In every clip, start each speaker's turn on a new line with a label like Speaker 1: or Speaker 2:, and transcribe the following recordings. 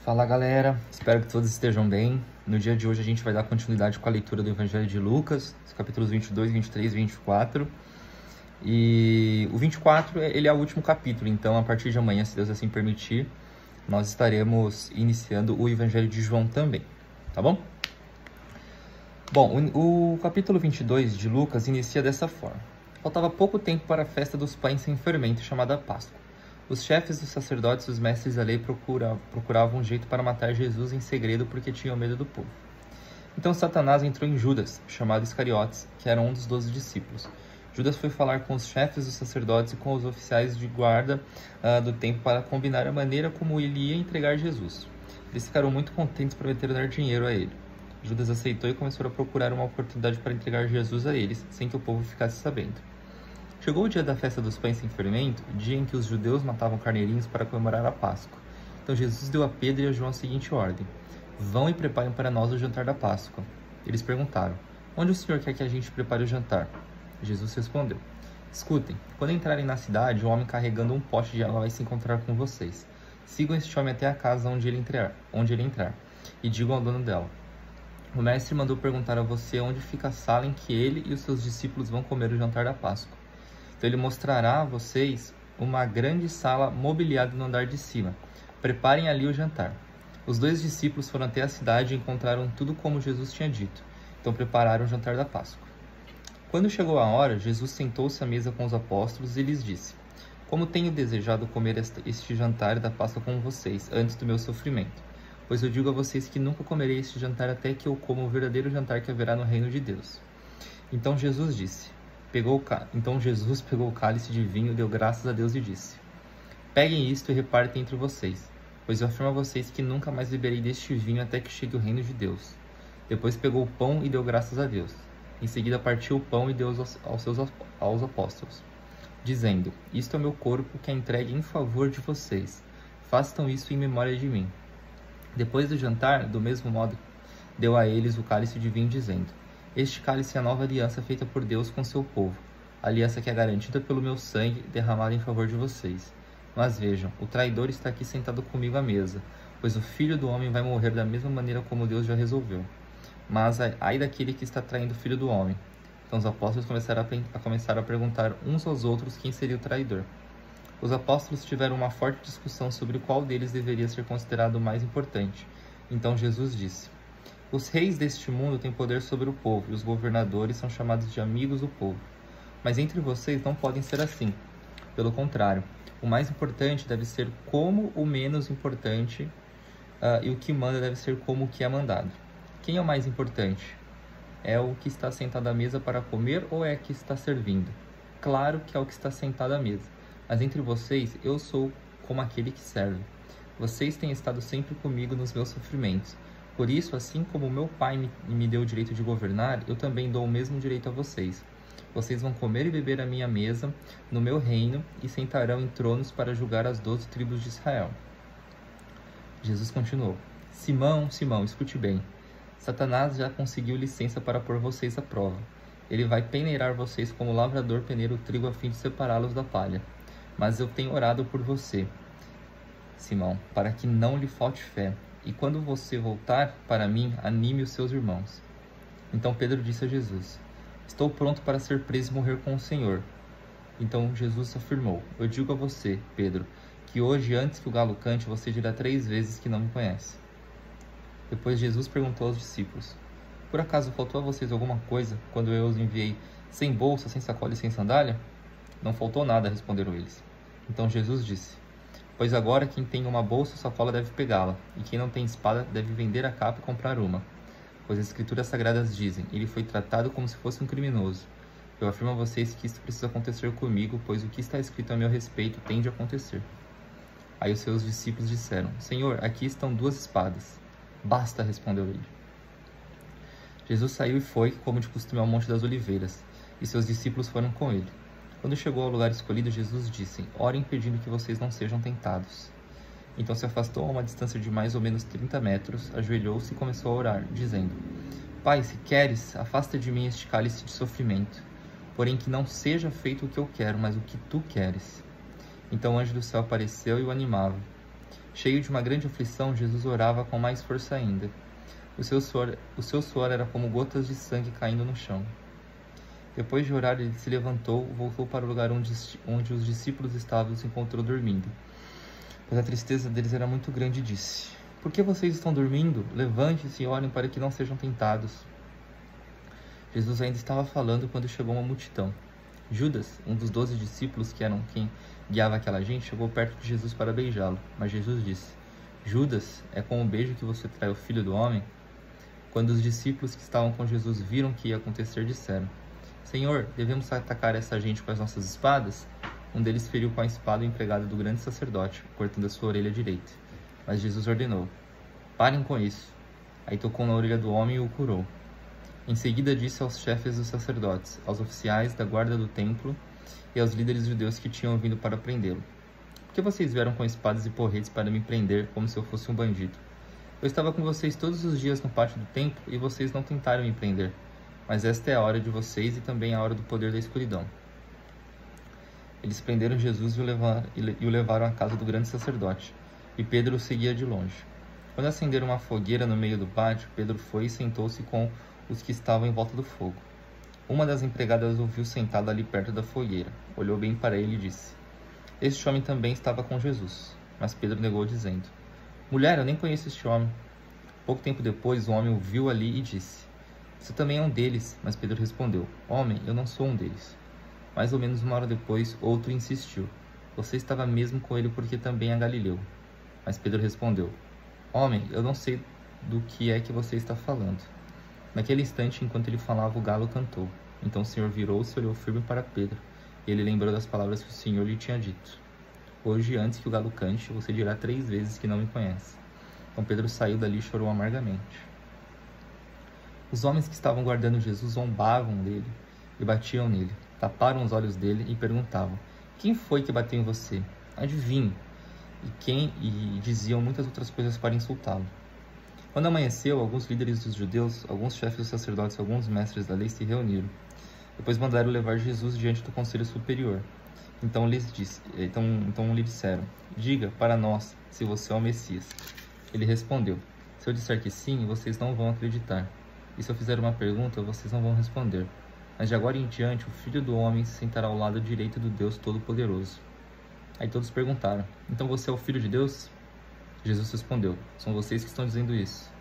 Speaker 1: Fala galera, espero que todos estejam bem. No dia de hoje a gente vai dar continuidade com a leitura do Evangelho de Lucas, os capítulos 22, 23 e 24. E o 24 ele é o último capítulo, então a partir de amanhã, se Deus assim permitir, nós estaremos iniciando o Evangelho de João também, tá bom? Bom, o capítulo 22 de Lucas inicia dessa forma. Faltava pouco tempo para a festa dos pães sem fermento, chamada Páscoa. Os chefes dos sacerdotes e os mestres da lei procuravam um jeito para matar Jesus em segredo porque tinham medo do povo. Então Satanás entrou em Judas, chamado Iscariotes, que era um dos 12 discípulos. Judas foi falar com os chefes dos sacerdotes e com os oficiais de guarda do templo para combinar a maneira como ele ia entregar Jesus. Eles ficaram muito contentes, prometeram dar dinheiro a ele. Judas aceitou e começou a procurar uma oportunidade para entregar Jesus a eles, sem que o povo ficasse sabendo. Chegou o dia da festa dos pães sem fermento, dia em que os judeus matavam carneirinhos para comemorar a Páscoa. Então Jesus deu a Pedro e a João a seguinte ordem: vão e preparem para nós o jantar da Páscoa. Eles perguntaram: onde o Senhor quer que a gente prepare o jantar? Jesus respondeu: escutem, quando entrarem na cidade, um homem carregando um pote de água vai se encontrar com vocês. Sigam este homem até a casa onde ele entrar, e digam ao dono dela: o mestre mandou perguntar a você onde fica a sala em que ele e os seus discípulos vão comer o jantar da Páscoa. Então ele mostrará a vocês uma grande sala mobiliada no andar de cima. Preparem ali o jantar. Os 2 discípulos foram até a cidade e encontraram tudo como Jesus tinha dito. Então prepararam o jantar da Páscoa. Quando chegou a hora, Jesus sentou-se à mesa com os apóstolos e lhes disse: como tenho desejado comer este jantar da Páscoa com vocês, antes do meu sofrimento. Pois eu digo a vocês que nunca comerei este jantar até que eu coma o verdadeiro jantar que haverá no reino de Deus. Então Jesus pegou o cálice de vinho, deu graças a Deus e disse: peguem isto e repartem entre vocês, pois eu afirmo a vocês que nunca mais beberei deste vinho até que chegue o reino de Deus. Depois pegou o pão e deu graças a Deus. Em seguida partiu o pão e deu aos apóstolos, dizendo: isto é o meu corpo que é entregue em favor de vocês. Façam isso em memória de mim. Depois do jantar, do mesmo modo, deu a eles o cálice de vinho, dizendo: este cálice é a nova aliança feita por Deus com seu povo, a aliança que é garantida pelo meu sangue derramado em favor de vocês. Mas vejam, o traidor está aqui sentado comigo à mesa, pois o Filho do Homem vai morrer da mesma maneira como Deus já resolveu. Mas ai daquele que está traindo o Filho do Homem. Então os apóstolos começaram a perguntar uns aos outros quem seria o traidor. Os apóstolos tiveram uma forte discussão sobre qual deles deveria ser considerado o mais importante. Então Jesus disse: os reis deste mundo têm poder sobre o povo, e os governadores são chamados de amigos do povo. Mas entre vocês não podem ser assim. Pelo contrário, o mais importante deve ser como o menos importante, e o que manda deve ser como o que é mandado. Quem é o mais importante? É o que está sentado à mesa para comer ou é o que está servindo? Claro que é o que está sentado à mesa. Mas entre vocês, eu sou como aquele que serve. Vocês têm estado sempre comigo nos meus sofrimentos. Por isso, assim como meu pai me deu o direito de governar, eu também dou o mesmo direito a vocês. Vocês vão comer e beber à minha mesa, no meu reino, e sentarão em tronos para julgar as 12 tribos de Israel. Jesus continuou: Simão, Simão, escute bem. Satanás já conseguiu licença para pôr vocês à prova. Ele vai peneirar vocês como o lavrador peneira o trigo a fim de separá-los da palha. Mas eu tenho orado por você, Simão, para que não lhe falte fé. E quando você voltar para mim, anime os seus irmãos. Então Pedro disse a Jesus: estou pronto para ser preso e morrer com o Senhor. Então Jesus afirmou: eu digo a você, Pedro, que hoje, antes que o galo cante, você dirá 3 vezes que não me conhece. Depois Jesus perguntou aos discípulos: por acaso faltou a vocês alguma coisa quando eu os enviei sem bolsa, sem sacola e sem sandália? Não faltou nada, responderam eles. Então Jesus disse: pois agora quem tem uma bolsa ou sacola deve pegá-la, e quem não tem espada deve vender a capa e comprar uma. Pois as Escrituras Sagradas dizem: ele foi tratado como se fosse um criminoso. Eu afirmo a vocês que isso precisa acontecer comigo, pois o que está escrito a meu respeito tem de acontecer. Aí os seus discípulos disseram: Senhor, aqui estão 2 espadas. Basta, respondeu ele. Jesus saiu e foi, como de costume, ao Monte das Oliveiras, e seus discípulos foram com ele. Quando chegou ao lugar escolhido, Jesus disse: orem pedindo que vocês não sejam tentados. Então se afastou a uma distância de mais ou menos 30 metros, ajoelhou-se e começou a orar, dizendo: Pai, se queres, afasta de mim este cálice de sofrimento. Porém que não seja feito o que eu quero, mas o que tu queres. Então o anjo do céu apareceu e o animava. Cheio de uma grande aflição, Jesus orava com mais força ainda. O seu suor era como gotas de sangue caindo no chão. Depois de orar, ele se levantou, voltou para o lugar onde os discípulos estavam e se encontrou dormindo. Pois a tristeza deles era muito grande e disse: Por que vocês estão dormindo? Levante-se e orem para que não sejam tentados. Jesus ainda estava falando quando chegou uma multidão. Judas, um dos 12 discípulos que eram quem guiava aquela gente, chegou perto de Jesus para beijá-lo. Mas Jesus disse: Judas, é com o beijo que você trai o Filho do Homem? Quando os discípulos que estavam com Jesus viram o que ia acontecer, disseram: Senhor, devemos atacar essa gente com as nossas espadas? Um deles feriu com a espada o empregado do grande sacerdote, cortando a sua orelha direita. Mas Jesus ordenou: Parem com isso. Aí tocou na orelha do homem e o curou. Em seguida disse aos chefes dos sacerdotes, aos oficiais da guarda do templo e aos líderes judeus que tinham vindo para prendê-lo: Por que vocês vieram com espadas e porretes para me prender como se eu fosse um bandido? Eu estava com vocês todos os dias no pátio do templo e vocês não tentaram me prender. Mas esta é a hora de vocês e também a hora do poder da escuridão. Eles prenderam Jesus e o levaram à casa do grande sacerdote, e Pedro o seguia de longe. Quando acenderam uma fogueira no meio do pátio, Pedro foi e sentou-se com os que estavam em volta do fogo. Uma das empregadas o viu sentado ali perto da fogueira, olhou bem para ele e disse: Este homem também estava com Jesus. Mas Pedro negou, dizendo: Mulher, eu nem conheço este homem. Pouco tempo depois, o homem o viu ali e disse: Você também é um deles. Mas Pedro respondeu: Homem, eu não sou um deles. Mais ou menos uma hora depois, outro insistiu: Você estava mesmo com ele porque também é Galileu. Mas Pedro respondeu: Homem, eu não sei do que é que você está falando. Naquele instante, enquanto ele falava, o galo cantou. Então o Senhor virou-se e olhou firme para Pedro, e ele lembrou das palavras que o Senhor lhe tinha dito: Hoje, antes que o galo cante, você dirá 3 vezes que não me conhece. Então Pedro saiu dali e chorou amargamente. Os homens que estavam guardando Jesus zombavam dele e batiam nele. Taparam os olhos dele e perguntavam: Quem foi que bateu em você? Adivinhe. E diziam muitas outras coisas para insultá-lo. Quando amanheceu, alguns líderes dos judeus, alguns chefes dos sacerdotes e alguns mestres da lei se reuniram. Depois mandaram levar Jesus diante do conselho superior. Então lhe disseram: Diga para nós se você é o Messias. Ele respondeu: Se eu disser que sim, vocês não vão acreditar. E se eu fizer uma pergunta, vocês não vão responder. Mas de agora em diante, o Filho do Homem se sentará ao lado direito do Deus Todo-Poderoso. Aí todos perguntaram: Então você é o Filho de Deus? Jesus respondeu: São vocês que estão dizendo isso.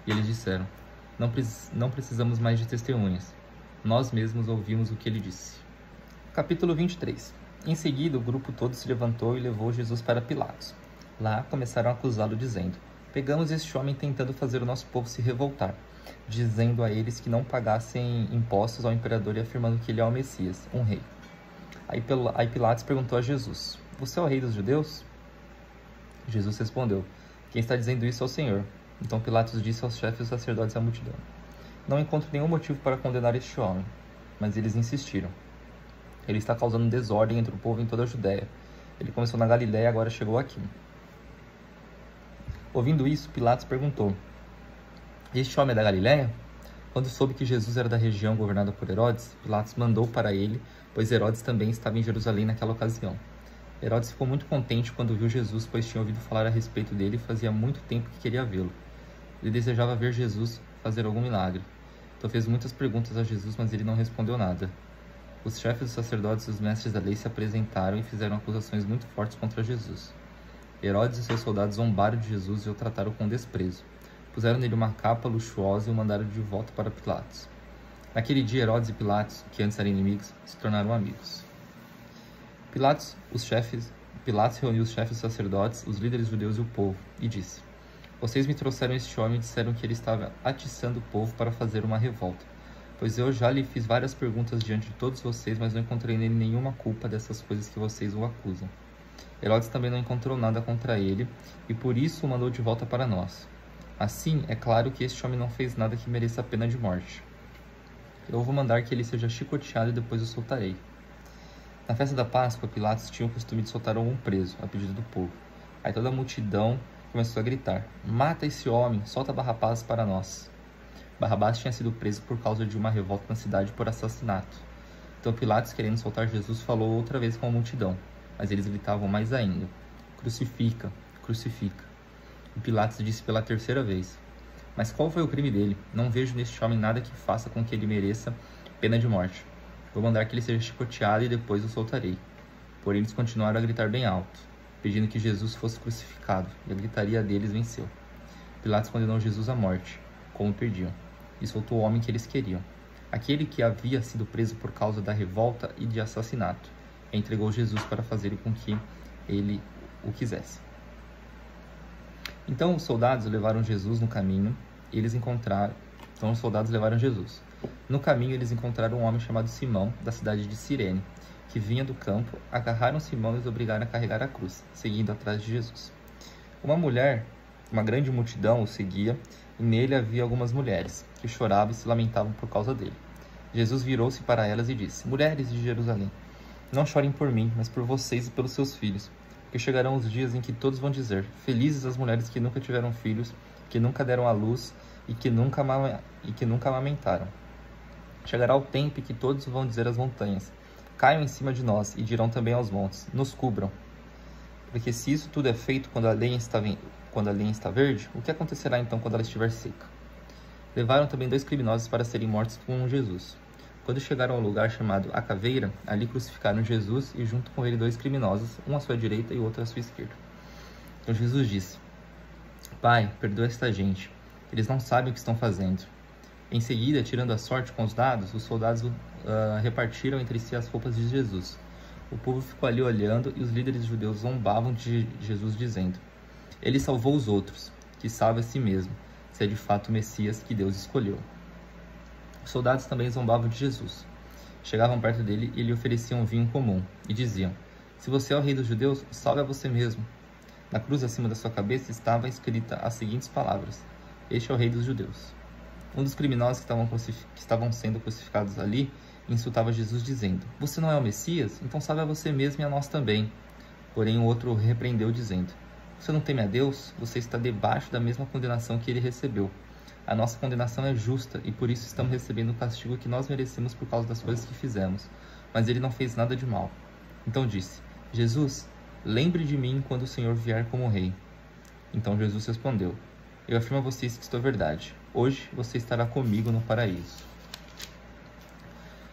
Speaker 1: E eles disseram: Não precisamos mais de testemunhas. Nós mesmos ouvimos o que ele disse. Capítulo 23. Em seguida, o grupo todo se levantou e levou Jesus para Pilatos. Lá começaram a acusá-lo, dizendo: Pegamos este homem tentando fazer o nosso povo se revoltar, dizendo a eles que não pagassem impostos ao imperador e afirmando que ele é o Messias, um rei. Aí Pilatos perguntou a Jesus: Você é o rei dos judeus? Jesus respondeu: Quem está dizendo isso é o Senhor. Então Pilatos disse aos chefes dos sacerdotes e à multidão: Não encontro nenhum motivo para condenar este homem. Mas eles insistiram: Ele está causando desordem entre o povo em toda a Judéia. Ele começou na Galiléia e agora chegou aqui. Ouvindo isso, Pilatos perguntou: Este homem é da Galiléia? Quando soube que Jesus era da região governada por Herodes, Pilatos mandou para ele, pois Herodes também estava em Jerusalém naquela ocasião. Herodes ficou muito contente quando viu Jesus, pois tinha ouvido falar a respeito dele e fazia muito tempo que queria vê-lo. Ele desejava ver Jesus fazer algum milagre. Então fez muitas perguntas a Jesus, mas ele não respondeu nada. Os chefes dos sacerdotes e os mestres da lei se apresentaram e fizeram acusações muito fortes contra Jesus. Herodes e seus soldados zombaram de Jesus e o trataram com desprezo. Puseram nele uma capa luxuosa e o mandaram de volta para Pilatos. Naquele dia, Herodes e Pilatos, que antes eram inimigos, se tornaram amigos. Pilatos reuniu os chefes dos sacerdotes, os líderes judeus e o povo, e disse: Vocês me trouxeram este homem e disseram que ele estava atiçando o povo para fazer uma revolta. Pois eu já lhe fiz várias perguntas diante de todos vocês, mas não encontrei nele nenhuma culpa dessas coisas que vocês o acusam. Herodes também não encontrou nada contra ele, e por isso o mandou de volta para nós. Assim, é claro que este homem não fez nada que mereça a pena de morte. Eu vou mandar que ele seja chicoteado e depois o soltarei. Na festa da Páscoa, Pilatos tinha o costume de soltar algum preso, a pedido do povo. Aí toda a multidão começou a gritar: Mata esse homem, solta Barrabás para nós. Barrabás tinha sido preso por causa de uma revolta na cidade por assassinato. Então Pilatos, querendo soltar Jesus, falou outra vez com a multidão, mas eles gritavam mais ainda: Crucifica, crucifica. E Pilatos disse pela terceira vez: Mas qual foi o crime dele? Não vejo neste homem nada que faça com que ele mereça pena de morte. Vou mandar que ele seja chicoteado e depois o soltarei. Porém eles continuaram a gritar bem alto, pedindo que Jesus fosse crucificado, e a gritaria deles venceu. Pilatos condenou Jesus à morte, como pediam, e soltou o homem que eles queriam, aquele que havia sido preso por causa da revolta e de assassinato, e entregou Jesus para fazer com que ele o quisesse. Então os soldados levaram Jesus no caminho, e eles encontraram... No caminho eles encontraram um homem chamado Simão, da cidade de Cirene, que vinha do campo, agarraram Simão e os obrigaram a carregar a cruz, seguindo atrás de Jesus. Uma grande multidão o seguia, e nele havia algumas mulheres, que choravam e se lamentavam por causa dele. Jesus virou-se para elas e disse: Mulheres de Jerusalém, não chorem por mim, mas por vocês e pelos seus filhos, porque chegarão os dias em que todos vão dizer: Felizes as mulheres que nunca tiveram filhos, que nunca deram à luz e que nunca amamentaram. Chegará o tempo em que todos vão dizer às montanhas: Caiam em cima de nós, e dirão também aos montes: Nos cubram. Porque se isso tudo é feito quando a lenha está verde, o que acontecerá então quando ela estiver seca? Levaram também 2 criminosos para serem mortos com Jesus. Quando chegaram ao lugar chamado A Caveira, ali crucificaram Jesus e junto com ele 2 criminosos, um à sua direita e outro à sua esquerda. Então Jesus disse: Pai, perdoa esta gente, eles não sabem o que estão fazendo. Em seguida, tirando a sorte com os dados, os soldados repartiram entre si as roupas de Jesus. O povo ficou ali olhando e os líderes judeus zombavam de Jesus, dizendo: Ele salvou os outros, que salve a si mesmo, se é de fato o Messias que Deus escolheu. Os soldados também zombavam de Jesus. Chegavam perto dele e lhe ofereciam vinho comum, e diziam: Se você é o rei dos judeus, salve a você mesmo. Na cruz acima da sua cabeça estava escrita as seguintes palavras: Este é o rei dos judeus. Um dos criminosos que estavam sendo crucificados ali insultava Jesus, dizendo: Você não é o Messias? Então salve a você mesmo e a nós também. Porém o outro o repreendeu, dizendo: Você não teme a Deus? Você está debaixo da mesma condenação que ele recebeu. A nossa condenação é justa e por isso estamos recebendo o castigo que nós merecemos por causa das coisas que fizemos. Mas ele não fez nada de mal. Então disse: Jesus, lembre de mim quando o Senhor vier como rei. Então Jesus respondeu: Eu afirmo a vocês que isto é verdade. Hoje você estará comigo no paraíso.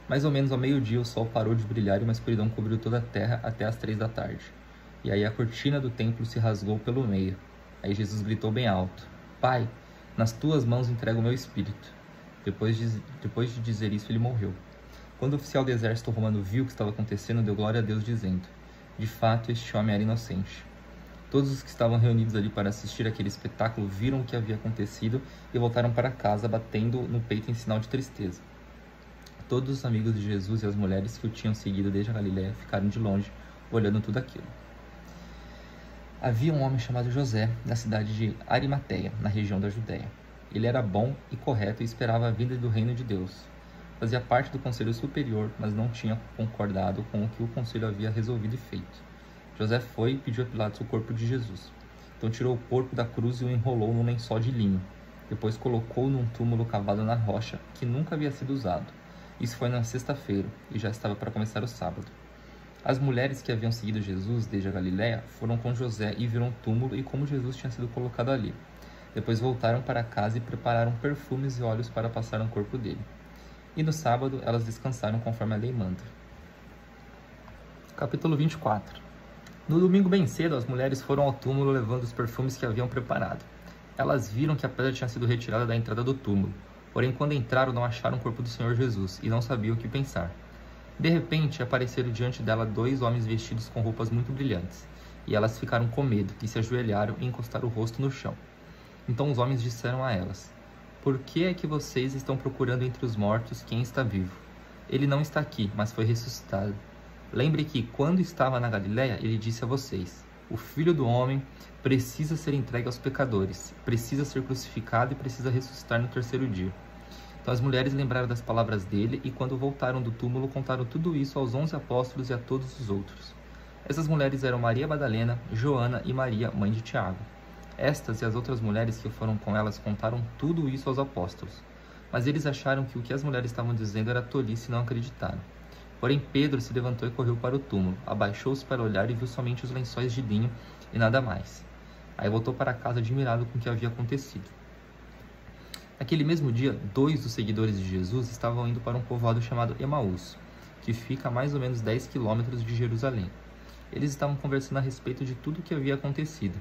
Speaker 1: Mais ou menos ao meio-dia o sol parou de brilhar e uma escuridão cobriu toda a terra até as 3 da tarde. E aí a cortina do templo se rasgou pelo meio. Aí Jesus gritou bem alto: Pai, nas tuas mãos entrego o meu espírito. Depois de dizer isso, ele morreu. Quando o oficial do exército romano viu o que estava acontecendo, deu glória a Deus, dizendo: De fato, este homem era inocente. Todos os que estavam reunidos ali para assistir aquele espetáculo viram o que havia acontecido e voltaram para casa, batendo no peito em sinal de tristeza. Todos os amigos de Jesus e as mulheres que o tinham seguido desde a Galiléia ficaram de longe, olhando tudo aquilo. Havia um homem chamado José, da cidade de Arimateia, na região da Judéia. Ele era bom e correto e esperava a vinda do reino de Deus. Fazia parte do conselho superior, mas não tinha concordado com o que o conselho havia resolvido e feito. José foi e pediu a Pilatos o corpo de Jesus. Então tirou o corpo da cruz e o enrolou num lençol de linho. Depois colocou num túmulo cavado na rocha, que nunca havia sido usado. Isso foi na sexta-feira, e já estava para começar o sábado. As mulheres que haviam seguido Jesus desde a Galiléia foram com José e viram o túmulo e como Jesus tinha sido colocado ali. Depois voltaram para casa e prepararam perfumes e óleos para passar no corpo dele. E no sábado elas descansaram conforme a lei manda. Capítulo 24. No domingo bem cedo, as mulheres foram ao túmulo levando os perfumes que haviam preparado. Elas viram que a pedra tinha sido retirada da entrada do túmulo. Porém, quando entraram, não acharam o corpo do Senhor Jesus e não sabiam o que pensar. De repente, apareceram diante dela 2 homens vestidos com roupas muito brilhantes. E elas ficaram com medo e se ajoelharam e encostaram o rosto no chão. Então os homens disseram a elas: Por que é que vocês estão procurando entre os mortos quem está vivo? Ele não está aqui, mas foi ressuscitado. Lembre que, quando estava na Galiléia, ele disse a vocês: O Filho do Homem precisa ser entregue aos pecadores, precisa ser crucificado e precisa ressuscitar no 3º dia. Então as mulheres lembraram das palavras dele e, quando voltaram do túmulo, contaram tudo isso aos 11 apóstolos e a todos os outros. Essas mulheres eram Maria Madalena, Joana e Maria, mãe de Tiago. Estas e as outras mulheres que foram com elas contaram tudo isso aos apóstolos. Mas eles acharam que o que as mulheres estavam dizendo era tolice e não acreditaram. Porém Pedro se levantou e correu para o túmulo, abaixou-se para olhar e viu somente os lençóis de linho e nada mais. Aí voltou para casa admirado com o que havia acontecido. Naquele mesmo dia, 2 dos seguidores de Jesus estavam indo para um povoado chamado Emaús, que fica a mais ou menos 10 quilômetros de Jerusalém. Eles estavam conversando a respeito de tudo o que havia acontecido.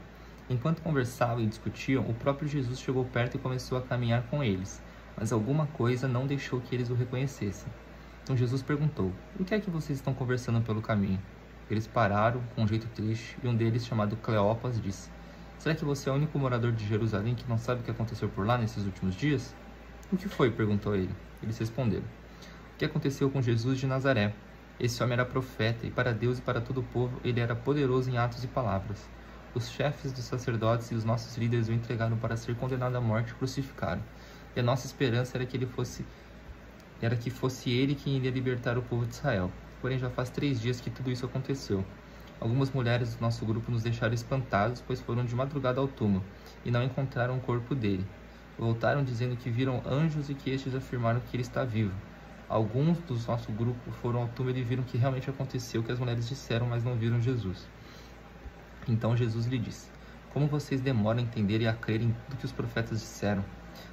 Speaker 1: Enquanto conversavam e discutiam, o próprio Jesus chegou perto e começou a caminhar com eles, mas alguma coisa não deixou que eles o reconhecessem. Então Jesus perguntou: "O que é que vocês estão conversando pelo caminho?" Eles pararam com um jeito triste e um deles, chamado Cleopas, disse: "Será que você é o único morador de Jerusalém que não sabe o que aconteceu por lá nesses últimos dias?" "O que foi?" perguntou ele. Eles responderam: "O que aconteceu com Jesus de Nazaré? Esse homem era profeta, e para Deus e para todo o povo ele era poderoso em atos e palavras. Os chefes dos sacerdotes e os nossos líderes o entregaram para ser condenado à morte e crucificaram. E a nossa esperança era que fosse ele quem iria libertar o povo de Israel. Porém, já faz 3 dias que tudo isso aconteceu. Algumas mulheres do nosso grupo nos deixaram espantados, pois foram de madrugada ao túmulo e não encontraram o corpo dele. Voltaram dizendo que viram anjos e que estes afirmaram que ele está vivo. Alguns do nosso grupo foram ao túmulo e viram que realmente aconteceu o que as mulheres disseram, mas não viram Jesus." Então Jesus lhe disse: "Como vocês demoram a entender e a crer em tudo que os profetas disseram?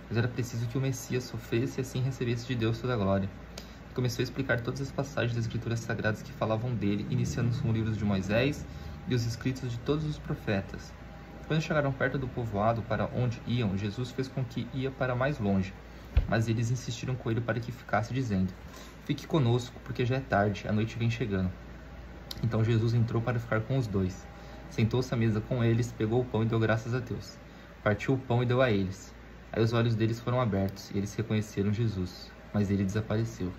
Speaker 1: Pois era preciso que o Messias sofresse e assim recebesse de Deus toda a glória." E começou a explicar todas as passagens das Escrituras Sagradas que falavam dele, iniciando com os livros de Moisés e os escritos de todos os profetas. Quando chegaram perto do povoado para onde iam, Jesus fez com que ia para mais longe, mas eles insistiram com ele para que ficasse, dizendo: "Fique conosco, porque já é tarde, a noite vem chegando." Então Jesus entrou para ficar com os dois. Sentou-se à mesa com eles, pegou o pão e deu graças a Deus. Partiu o pão e deu a eles. Aí os olhos deles foram abertos e eles reconheceram Jesus, mas ele desapareceu.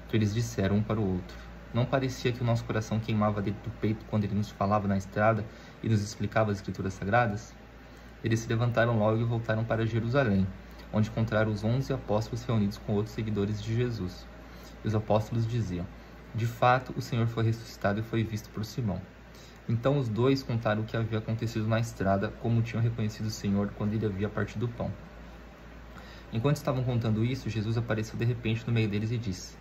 Speaker 1: Então eles disseram um para o outro: "Não parecia que o nosso coração queimava dentro do peito quando ele nos falava na estrada e nos explicava as Escrituras Sagradas?" Eles se levantaram logo e voltaram para Jerusalém, onde encontraram os 11 apóstolos reunidos com outros seguidores de Jesus. E os apóstolos diziam: "De fato, o Senhor foi ressuscitado e foi visto por Simão." Então os dois contaram o que havia acontecido na estrada, como tinham reconhecido o Senhor quando ele havia partido o pão. Enquanto estavam contando isso, Jesus apareceu de repente no meio deles e disse: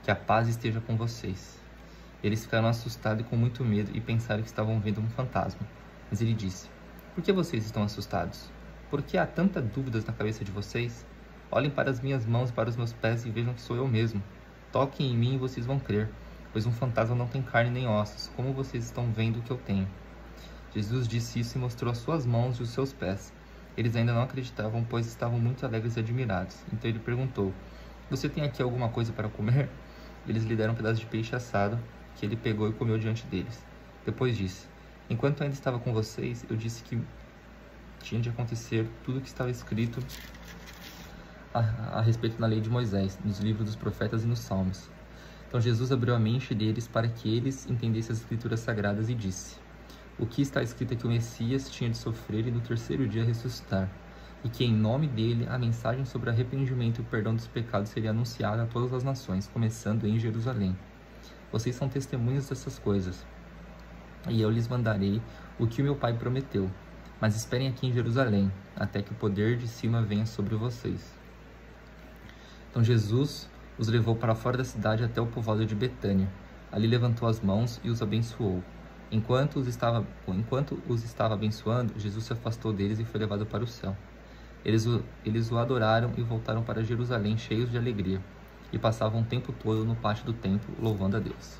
Speaker 1: "Que a paz esteja com vocês." Eles ficaram assustados e com muito medo e pensaram que estavam vendo um fantasma. Mas ele disse: "Por que vocês estão assustados? Por que há tantas dúvidas na cabeça de vocês? Olhem para as minhas mãos e para os meus pés e vejam que sou eu mesmo. Toquem em mim e vocês vão crer, pois um fantasma não tem carne nem ossos, como vocês estão vendo o que eu tenho." Jesus disse isso e mostrou as suas mãos e os seus pés. Eles ainda não acreditavam, pois estavam muito alegres e admirados. Então ele perguntou: "Você tem aqui alguma coisa para comer?" Eles lhe deram um pedaço de peixe assado, que ele pegou e comeu diante deles. Depois disse: "Enquanto ainda estava com vocês, eu disse que tinha de acontecer tudo o que estava escrito a respeito na lei de Moisés, nos livros dos profetas e nos salmos." Então Jesus abriu a mente deles para que eles entendessem as Escrituras Sagradas e disse: "O que está escrito é que o Messias tinha de sofrer e no 3º dia ressuscitar, e que em nome dele a mensagem sobre arrependimento e o perdão dos pecados seria anunciada a todas as nações, começando em Jerusalém. Vocês são testemunhas dessas coisas, e eu lhes mandarei o que o meu Pai prometeu. Mas esperem aqui em Jerusalém, até que o poder de cima venha sobre vocês." Então Jesus os levou para fora da cidade até o povoado de Betânia. Ali levantou as mãos e os abençoou. Enquanto os estava abençoando, Jesus se afastou deles e foi levado para o céu. Eles o adoraram e voltaram para Jerusalém cheios de alegria, e passavam o tempo todo no pátio do templo, louvando a Deus.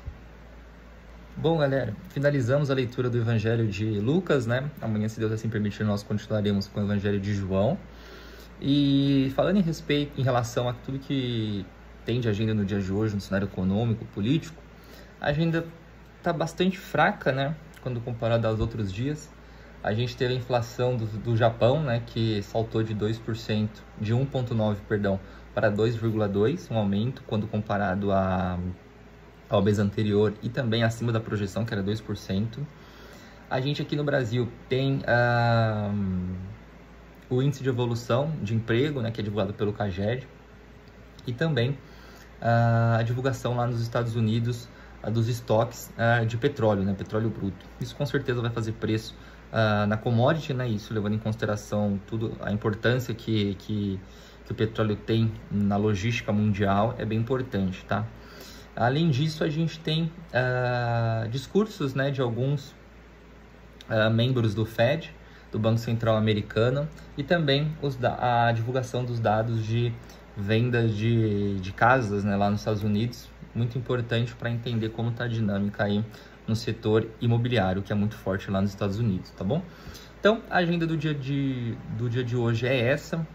Speaker 1: Bom, galera, finalizamos a leitura do Evangelho de Lucas, né? Amanhã, se Deus assim permitir, nós continuaremos com o Evangelho de João. E falando em relação a tudo que tem de agenda no dia de hoje, no cenário econômico, político, a agenda está bastante fraca, né? Quando comparado aos outros dias. A gente teve a inflação do Japão, né? Que saltou de 2%, de 1,9%, perdão, para 2,2%, um aumento quando comparado ao mês anterior e também acima da projeção, que era 2%. A gente aqui no Brasil tem o índice de evolução de emprego, né, que é divulgado pelo CAGED, e também a divulgação lá nos Estados Unidos dos estoques de petróleo, né, petróleo bruto. Isso com certeza vai fazer preço na commodity, né, isso levando em consideração tudo, a importância que o petróleo tem na logística mundial, é bem importante, tá? Além disso, a gente tem discursos, né, de alguns membros do Fed do Banco Central americano e também a divulgação dos dados de vendas de casas, né, lá nos Estados Unidos, muito importante para entender como está a dinâmica aí no setor imobiliário, que é muito forte lá nos Estados Unidos, tá bom? Então, a agenda do dia de hoje é essa.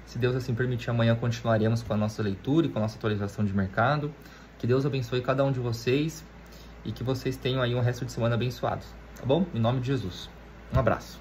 Speaker 1: Se Deus assim permitir, amanhã continuaremos com a nossa leitura e com a nossa atualização de mercado. Que Deus abençoe cada um de vocês e que vocês tenham aí um resto de semana abençoado, tá bom? Em nome de Jesus. Um abraço.